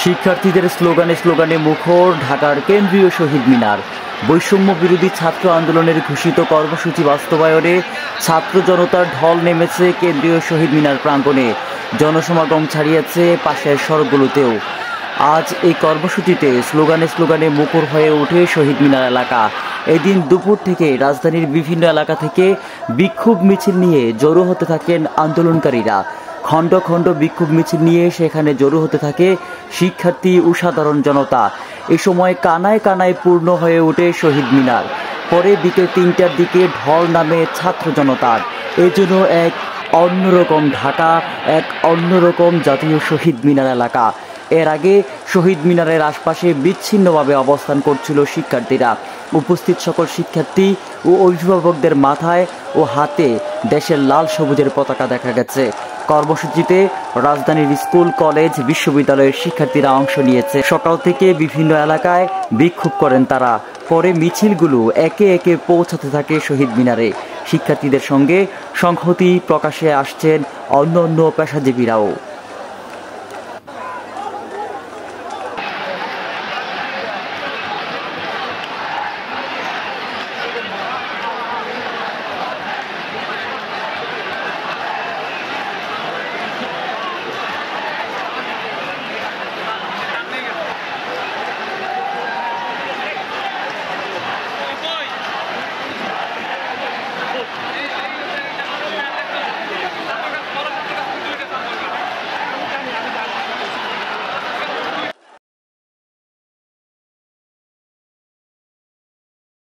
শিক্ষার্থীদের স্লোগানে স্লোগানে মুখর ঢাকার কেন্দ্রীয় শহীদ মিনার। বৈষম্য বিরোধী ছাত্র আন্দোলনের ঘোষিত কর্মসূচি বাস্তবায়নে ছাত্র জনতার ঢল নেমেছে কেন্দ্রীয় শহীদ মিনার প্রাঙ্গণে। জনসমাগম ছাড়িয়েছে পাশের সড়কগুলোতেও। আজ এই কর্মসূচিতে স্লোগানে স্লোগানে মুখর হয়ে ওঠে শহীদ মিনার এলাকা। এদিন দুপুর থেকে রাজধানীর বিভিন্ন এলাকা থেকে বিক্ষোভ মিছিল নিয়ে জড়ো হতে থাকেন আন্দোলনকারীরা। খণ্ড খণ্ড বিক্ষোভ মিছিল নিয়ে সেখানে জড়ো হতে থাকে শিক্ষার্থী ও সাধারণ জনতা। এ সময় কানায় কানায় পূর্ণ হয়ে ওঠে শহীদ মিনার। পরে বিকেল ৩টার দিকে ঢল নামে ছাত্র জনতার। এজন্য এক অন্যরকম ঢাকা, এক অন্যরকম জাতীয় শহীদ মিনার এলাকা। এর আগে শহীদ মিনারের আশপাশে বিচ্ছিন্নভাবে অবস্থান করছিল শিক্ষার্থীরা। উপস্থিত সকল শিক্ষার্থী ও অভিভাবকদের মাথায় ও হাতে দেশের লাল সবুজের পতাকা দেখা গেছে। কর্মসূচিতে রাজধানীর স্কুল, কলেজ, বিশ্ববিদ্যালয়ের শিক্ষার্থীরা অংশ নিয়েছে। সকাল থেকে বিভিন্ন এলাকায় বিক্ষোভ করেন তারা। পরে মিছিলগুলো একে একে পৌঁছাতে থাকে শহীদ মিনারে। শিক্ষার্থীদের সঙ্গে সংহতি প্রকাশে আসছেন অন্য পেশাজীবীরাও।